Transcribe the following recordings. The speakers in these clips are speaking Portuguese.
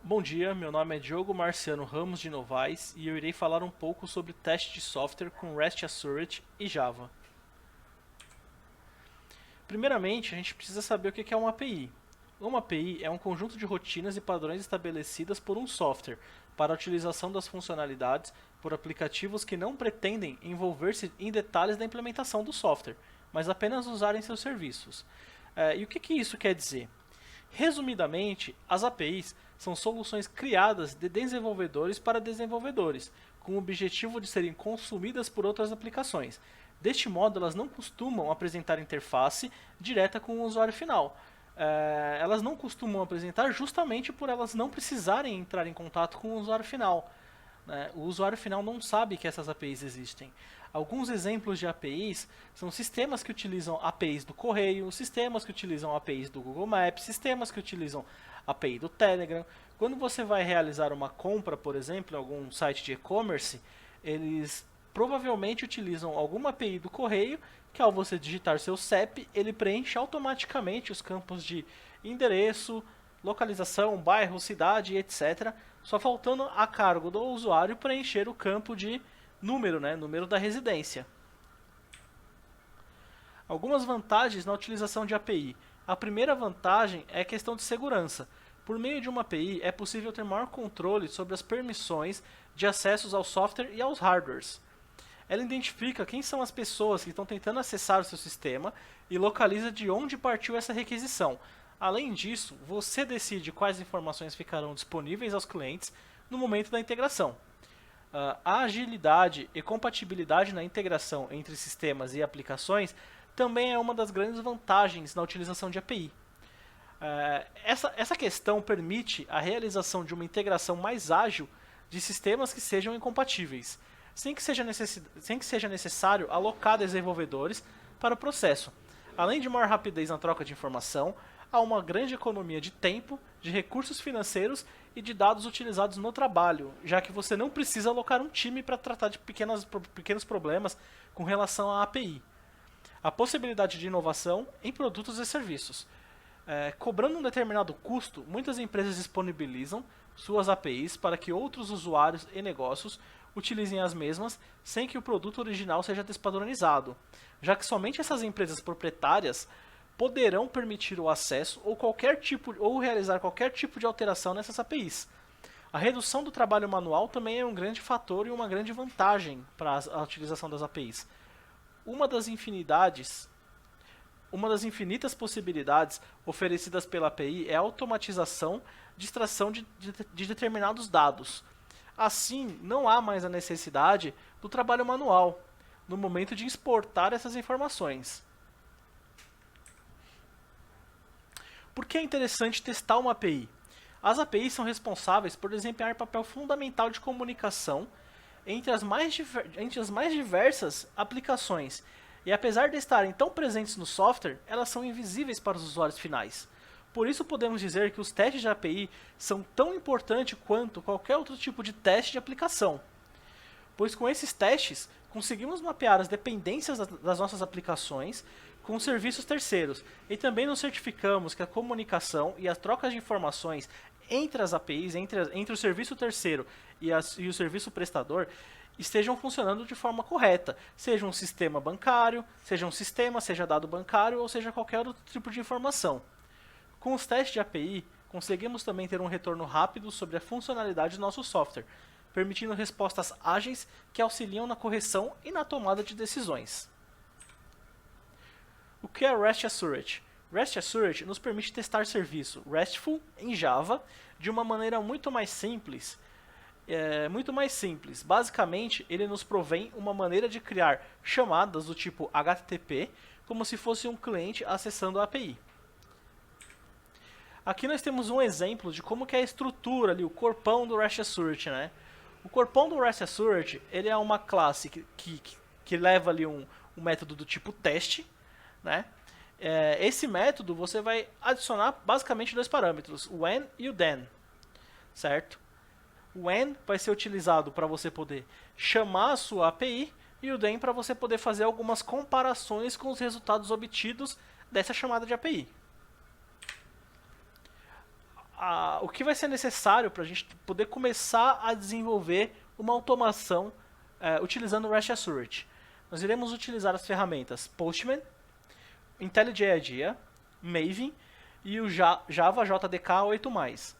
Bom dia, meu nome é Diogo Marciano Ramos de Novaes e eu irei falar um pouco sobre teste de software com REST Assured e Java. Primeiramente, a gente precisa saber o que é uma API. Uma API é um conjunto de rotinas e padrões estabelecidas por um software para a utilização das funcionalidades por aplicativos que não pretendem envolver-se em detalhes da implementação do software, mas apenas usarem seus serviços. E o que isso quer dizer? Resumidamente, as APIs são soluções criadas de desenvolvedores para desenvolvedores, com o objetivo de serem consumidas por outras aplicações. Deste modo, elas não costumam apresentar interface direta com o usuário final. Elas não costumam apresentar justamente por elas não precisarem entrar em contato com o usuário final. O usuário final não sabe que essas APIs existem. Alguns exemplos de APIs são sistemas que utilizam APIs do correio, sistemas que utilizam APIs do Google Maps, sistemas que utilizam API do Telegram. Quando você vai realizar uma compra, por exemplo, em algum site de e-commerce, eles provavelmente utilizam alguma API do correio, que ao você digitar seu CEP, ele preenche automaticamente os campos de endereço, localização, bairro, cidade, etc., só faltando a cargo do usuário preencher o campo de número, número da residência. Algumas vantagens na utilização de API. A primeira vantagem é a questão de segurança. Por meio de uma API, é possível ter maior controle sobre as permissões de acessos ao software e aos hardwares. Ela identifica quem são as pessoas que estão tentando acessar o seu sistema e localiza de onde partiu essa requisição. Além disso, você decide quais informações ficarão disponíveis aos clientes no momento da integração. A agilidade e compatibilidade na integração entre sistemas e aplicações também é uma das grandes vantagens na utilização de API. Essa questão permite a realização de uma integração mais ágil de sistemas que sejam incompatíveis, sem que seja necessário alocar desenvolvedores para o processo. Além de maior rapidez na troca de informação, há uma grande economia de tempo, de recursos financeiros e de dados utilizados no trabalho, já que você não precisa alocar um time para tratar de pequenos problemas com relação à API. A possibilidade de inovação em produtos e serviços. Cobrando um determinado custo, muitas empresas disponibilizam suas APIs para que outros usuários e negócios utilizem as mesmas sem que o produto original seja despadronizado, já que somente essas empresas proprietárias poderão permitir o acesso ou realizar qualquer tipo de alteração nessas APIs. A redução do trabalho manual também é um grande fator e uma grande vantagem para a utilização das APIs. Uma das infinitas possibilidades oferecidas pela API é a automatização de extração de determinados dados. Assim, não há mais a necessidade do trabalho manual no momento de exportar essas informações. Por que é interessante testar uma API? As APIs são responsáveis por desempenhar papel fundamental de comunicação entre as mais diversas aplicações, e apesar de estarem tão presentes no software, elas são invisíveis para os usuários finais. Por isso podemos dizer que os testes de API são tão importantes quanto qualquer outro tipo de teste de aplicação, pois com esses testes conseguimos mapear as dependências das nossas aplicações com serviços terceiros, e também nos certificamos que a comunicação e as trocas de informações entre as APIs, entre o serviço terceiro e o serviço prestador, estejam funcionando de forma correta, seja um sistema bancário, seja dado bancário, ou seja qualquer outro tipo de informação. Com os testes de API, conseguimos também ter um retorno rápido sobre a funcionalidade do nosso software, permitindo respostas ágeis que auxiliam na correção e na tomada de decisões. O que é REST Assured? REST Assured nos permite testar serviço RESTful em Java de uma maneira muito mais simples. Basicamente, ele nos provém uma maneira de criar chamadas do tipo HTTP, como se fosse um cliente acessando a API. Aqui nós temos um exemplo de como que é a estrutura ali, o corpão do REST Assured, O corpão do REST Assured, ele é uma classe que leva ali um método do tipo teste, esse método você vai adicionar basicamente dois parâmetros, o when e o then, certo? O when vai ser utilizado para você poder chamar a sua API e o then para você poder fazer algumas comparações com os resultados obtidos dessa chamada de API. o que vai ser necessário para a gente poder começar a desenvolver uma automação utilizando o REST Assured. Nós iremos utilizar as ferramentas Postman, IntelliJ IDEA, Maven e o Java JDK 8+.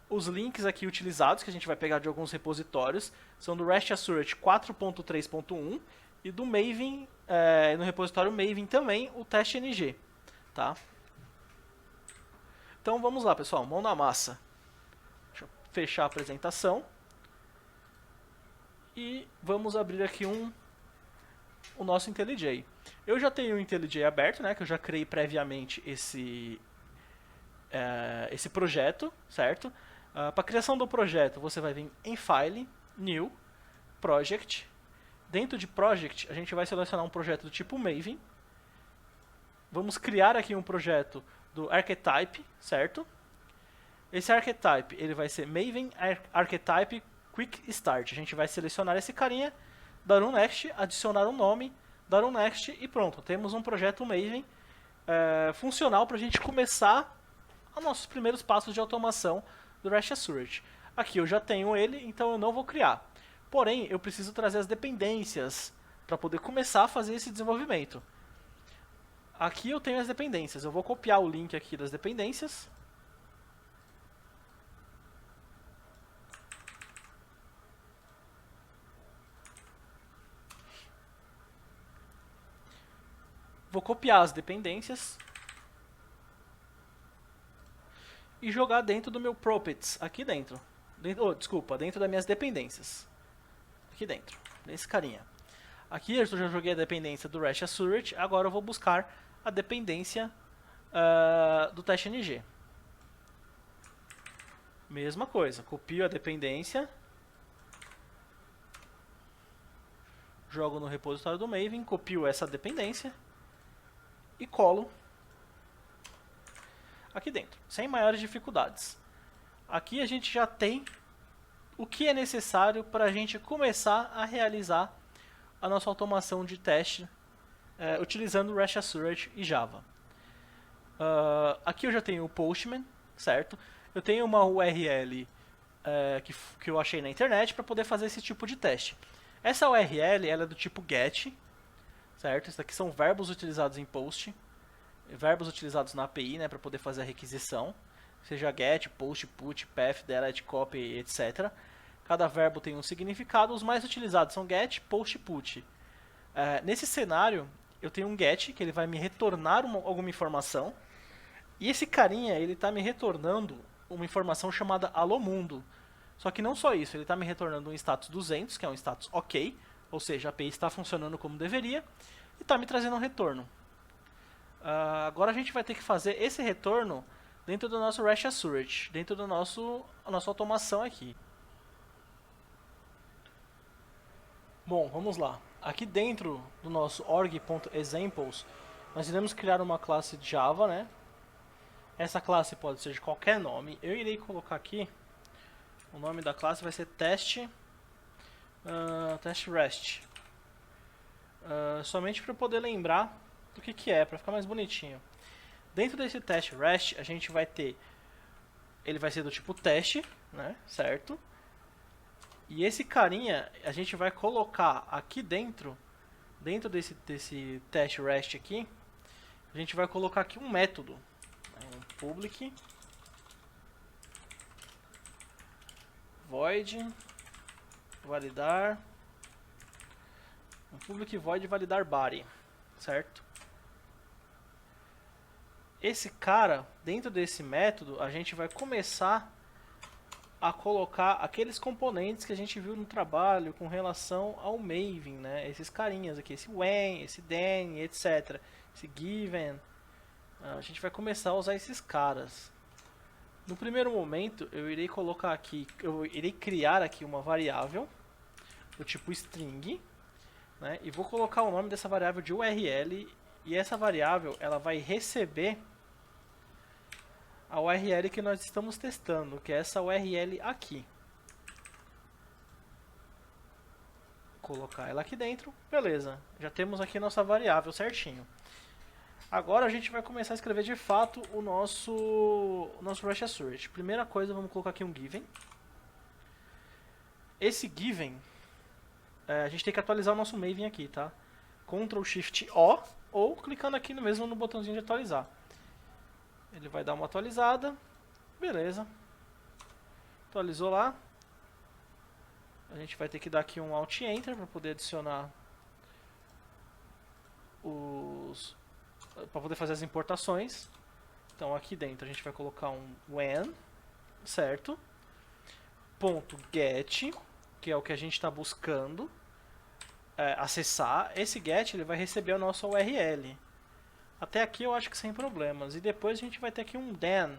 Os links aqui utilizados, que a gente vai pegar de alguns repositórios, são do REST Assured 4.3.1 e do Maven, no repositório Maven também, o TestNG. Tá? Então vamos lá, pessoal, mão na massa. Deixa eu fechar a apresentação. E vamos abrir aqui o nosso IntelliJ. Eu já tenho o IntelliJ aberto, né, que eu já criei previamente esse projeto, certo? Para a criação do projeto, você vai vir em File, New, Project. Dentro de Project, a gente vai selecionar um projeto do tipo Maven. Vamos criar aqui um projeto do Archetype, certo? Esse Archetype, ele vai ser Maven Archetype Quick Start. A gente vai selecionar esse carinha, dar um Next, adicionar um nome, dar um Next e pronto. Temos um projeto Maven funcional para a gente começar os nossos primeiros passos de automação do REST Assured. Aqui eu já tenho ele, então eu não vou criar. Porém, eu preciso trazer as dependências para poder começar a fazer esse desenvolvimento. Aqui eu tenho as dependências. Eu vou copiar o link aqui das dependências. Vou copiar as dependências e jogar dentro do meu properties, aqui dentro. Dentro das minhas dependências. Aqui dentro, nesse carinha. Aqui eu já joguei a dependência do REST Assured, agora eu vou buscar a dependência do TestNG. Mesma coisa, copio a dependência, jogo no repositório do Maven, copio essa dependência e colo aqui dentro, sem maiores dificuldades. Aqui a gente já tem o que é necessário para a gente começar a realizar a nossa automação de teste utilizando REST Assured e Java. Aqui eu já tenho o Postman, certo? Eu tenho uma URL que eu achei na internet para poder fazer esse tipo de teste. Essa URL ela é do tipo GET, certo? Isso aqui são verbos utilizados em Post, verbos utilizados na API, né, para poder fazer a requisição, seja GET, POST, PUT, PATH, DELETE, COPY, etc. Cada verbo tem um significado, os mais utilizados são GET, POST e PUT. Nesse cenário, eu tenho um GET, que ele vai me retornar alguma informação, e esse carinha, ele está me retornando uma informação chamada Alô Mundo. Só que não só isso, ele está me retornando um status 200, que é um status OK, ou seja, a API está funcionando como deveria, e está me trazendo um retorno. Agora a gente vai ter que fazer esse retorno dentro do nosso REST Assured, dentro da nossa automação aqui. Bom, vamos lá. Aqui dentro do nosso org.examples, nós iremos criar uma classe Java, né? Essa classe pode ser de qualquer nome. Eu irei colocar aqui, o nome da classe vai ser test REST. Somente para poder lembrar do que é, para ficar mais bonitinho. Dentro desse test REST, a gente vai ter, ele vai ser do tipo teste, né? Certo? E esse carinha, a gente vai colocar aqui dentro desse teste REST aqui, a gente vai colocar aqui um método, um public void validar, um public void validar body, certo? Esse cara, dentro desse método, a gente vai começar a colocar aqueles componentes que a gente viu no trabalho com relação ao Maven, né? Esses carinhas aqui, esse when, esse then, etc. Esse given. A gente vai começar a usar esses caras. No primeiro momento, eu irei colocar aqui, eu irei criar aqui uma variável do tipo string, né? E vou colocar o nome dessa variável de URL, e essa variável ela vai receber a URL que nós estamos testando, que é essa URL aqui. Colocar ela aqui dentro, beleza. Já temos aqui nossa variável certinho. Agora a gente vai começar a escrever de fato o nosso Rush Assert. Primeira coisa, vamos colocar aqui um given. Esse given, a gente tem que atualizar o nosso Maven aqui, tá? Ctrl Shift O, ou clicando aqui mesmo no botãozinho de atualizar. Ele vai dar uma atualizada. Beleza. Atualizou lá. A gente vai ter que dar aqui um Alt Enter para poder adicionar para poder fazer as importações. Então aqui dentro a gente vai colocar um when, certo? Ponto get, que é o que a gente está buscando acessar. Esse get ele vai receber a nossa URL. Até aqui eu acho que sem problemas. E depois a gente vai ter aqui um then,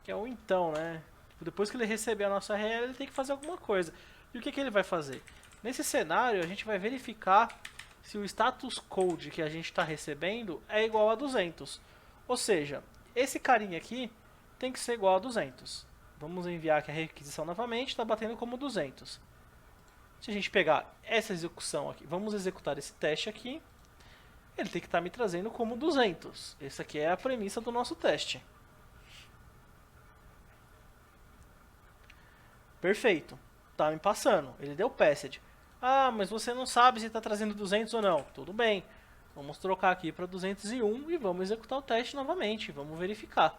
que é o então, né? Depois que ele receber a nossa URL, ele tem que fazer alguma coisa. E o que ele vai fazer? Nesse cenário, a gente vai verificar se o status code que a gente está recebendo é igual a 200. Ou seja, esse carinha aqui tem que ser igual a 200. Vamos enviar aqui a requisição novamente, está batendo como 200. Se a gente pegar essa execução aqui, vamos executar esse teste aqui, ele tem que estar me trazendo como 200. Essa aqui é a premissa do nosso teste. Perfeito. Está me passando. Ele deu passage. Ah, mas você não sabe se está trazendo 200 ou não. Tudo bem. Vamos trocar aqui para 201 e vamos executar o teste novamente. Vamos verificar.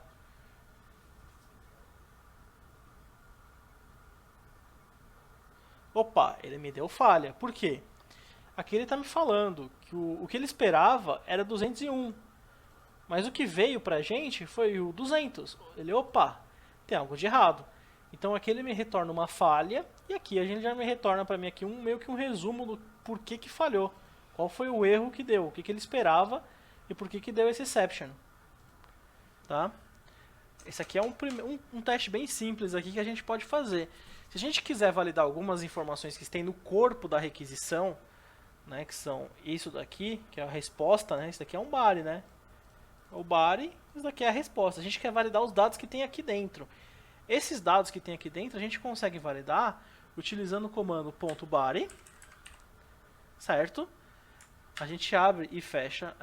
Opa, ele me deu falha. Por quê? Aqui ele está me falando que o que ele esperava era 201. Mas o que veio para a gente foi o 200. Ele, opa, tem algo de errado. Então aqui ele me retorna uma falha e aqui a gente já me retorna para mim aqui meio que um resumo do porquê que falhou. Qual foi o erro que deu, o que ele esperava e por que deu esse exception. Tá? Esse aqui é um teste bem simples aqui que a gente pode fazer. Se a gente quiser validar algumas informações que tem no corpo da requisição, né, que são isso daqui, que é a resposta, né, isso daqui é um body, né? O body, isso daqui é a resposta. A gente quer validar os dados que tem aqui dentro. Esses dados que tem aqui dentro a gente consegue validar utilizando o comando .body, certo? A gente abre e fecha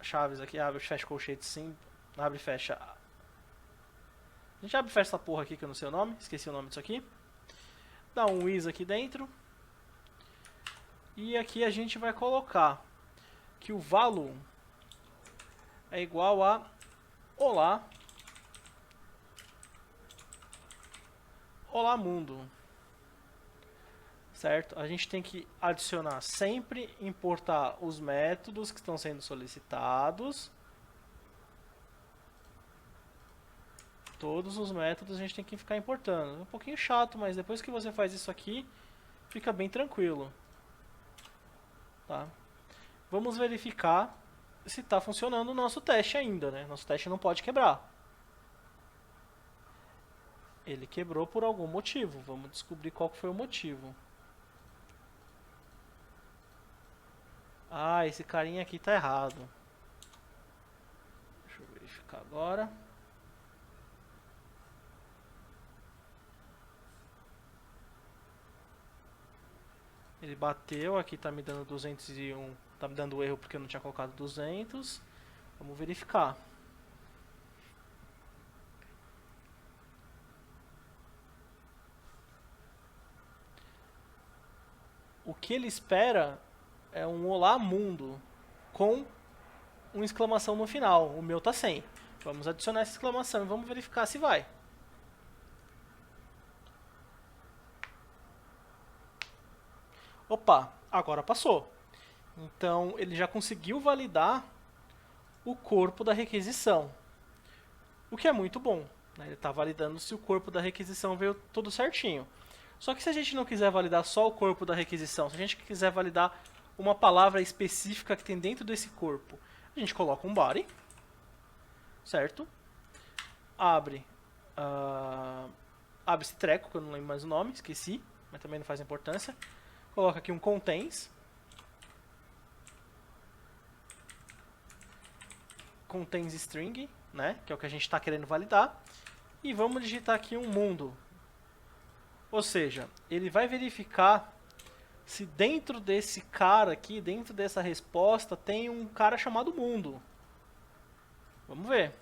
chaves aqui, abre e fecha colchete sim, abre e fecha. A gente abre e fecha essa porra aqui que eu não sei o nome, esqueci o nome disso aqui. Dá um is aqui dentro. E aqui a gente vai colocar que o value é igual a olá. Olá mundo, certo? A gente tem que adicionar sempre, importar os métodos que estão sendo solicitados. Todos os métodos a gente tem que ficar importando. É um pouquinho chato, mas depois que você faz isso aqui, fica bem tranquilo. Tá? Vamos verificar se está funcionando o nosso teste ainda, né? Nosso teste não pode quebrar. Ele quebrou por algum motivo. Vamos descobrir qual foi o motivo. Ah, esse carinha aqui tá errado. Deixa eu verificar agora. Ele bateu, aqui tá me dando 201. Tá me dando erro porque eu não tinha colocado 200. Vamos verificar. O que ele espera é um olá mundo com uma exclamação no final. O meu tá sem. Vamos adicionar essa exclamação e vamos verificar se vai. Opa, agora passou. Então ele já conseguiu validar o corpo da requisição. O que é muito bom, né? Ele está validando se o corpo da requisição veio tudo certinho. Só que se a gente não quiser validar só o corpo da requisição, se a gente quiser validar uma palavra específica que tem dentro desse corpo, a gente coloca um body, certo? Abre esse treco, que eu não lembro mais o nome, esqueci, mas também não faz importância. Coloca aqui um contains. Contains string, né? Que é o que a gente está querendo validar. E vamos digitar aqui um mundo. Ou seja, ele vai verificar se dentro desse cara aqui, dentro dessa resposta, tem um cara chamado mundo. Vamos ver.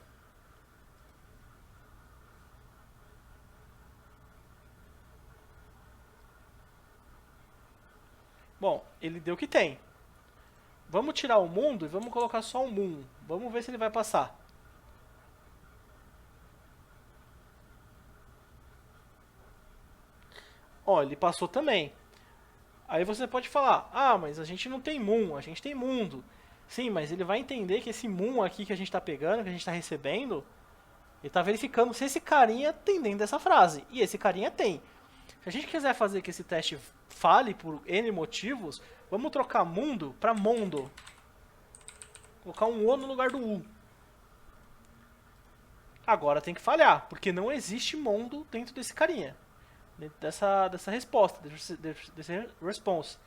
Bom, ele deu que tem. Vamos tirar o mundo e vamos colocar só o moon. Vamos ver se ele vai passar. Ó, ele passou também. Aí você pode falar, ah, mas a gente não tem moon, a gente tem mundo. Sim, mas ele vai entender que esse moon aqui que a gente está pegando, que a gente está recebendo, ele está verificando se esse carinha tem dentro dessa frase. E esse carinha tem. Se a gente quiser fazer que esse teste fale por N motivos, vamos trocar mundo para mondo. Colocar um O no lugar do U. Agora tem que falhar, porque não existe mundo dentro desse carinha. Dentro dessa resposta, desse response.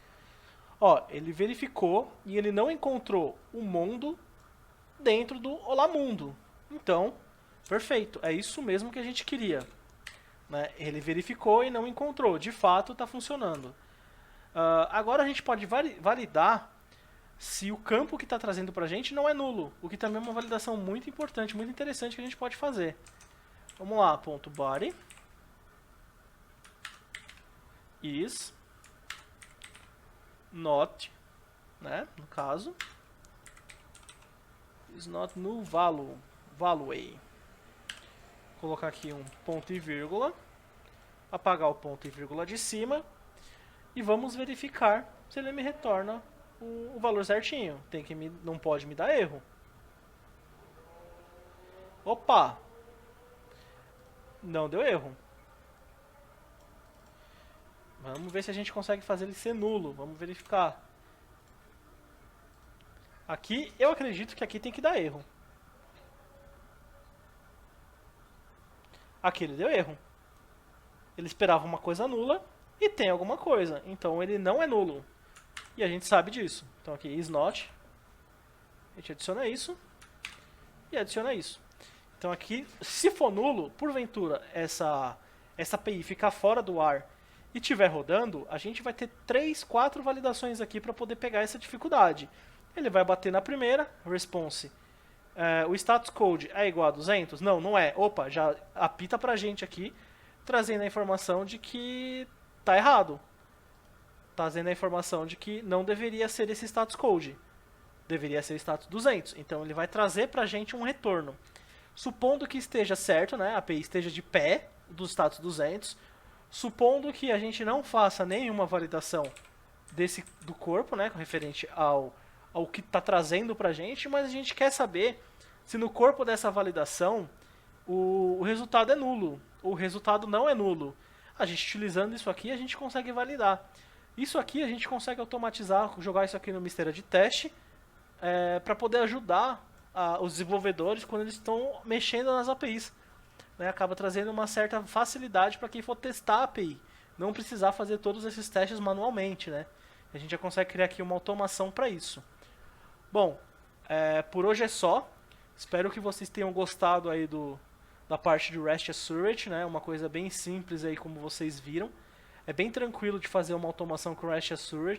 Ó, ele verificou e ele não encontrou o mundo dentro do Olá Mundo. Então, perfeito, é isso mesmo que a gente queria. Né? Ele verificou e não encontrou. De fato, está funcionando. Agora a gente pode validar se o campo que está trazendo para a gente não é nulo. O que também é uma validação muito importante, muito interessante que a gente pode fazer. Vamos lá, ponto body is not, né, no caso, is not null value, value. Colocar aqui um ponto e vírgula, apagar o ponto e vírgula de cima e vamos verificar se ele me retorna o valor certinho. Não pode me dar erro. Opa! Não deu erro. Vamos ver se a gente consegue fazer ele ser nulo. Vamos verificar. Aqui, eu acredito que aqui tem que dar erro. Aqui ele deu erro. Ele esperava uma coisa nula e tem alguma coisa. Então ele não é nulo. E a gente sabe disso. Então aqui, is not. A gente adiciona isso. E adiciona isso. Então aqui, se for nulo, porventura, essa API ficar fora do ar e estiver rodando, a gente vai ter 3, 4 validações aqui para poder pegar essa dificuldade. Ele vai bater na primeira, response. O status code é igual a 200? Não, não é. Opa, já apita pra gente aqui, trazendo a informação de que tá errado. Trazendo a informação de que não deveria ser esse status code. Deveria ser status 200. Então ele vai trazer pra gente um retorno. Supondo que esteja certo, né, a API esteja de pé do status 200, supondo que a gente não faça nenhuma validação do corpo, né, referente ao que está trazendo para a gente, mas a gente quer saber se no corpo dessa validação o resultado é nulo, ou o resultado não é nulo. A gente utilizando isso aqui, a gente consegue validar. Isso aqui a gente consegue automatizar, jogar isso aqui numa esteira de teste, para poder ajudar os desenvolvedores quando eles estão mexendo nas APIs. Né, acaba trazendo uma certa facilidade para quem for testar a API. Não precisar fazer todos esses testes manualmente. Né? A gente já consegue criar aqui uma automação para isso. Bom, por hoje é só. Espero que vocês tenham gostado aí da parte de REST Assured. Né? Uma coisa bem simples aí, como vocês viram. É bem tranquilo de fazer uma automação com REST Assured.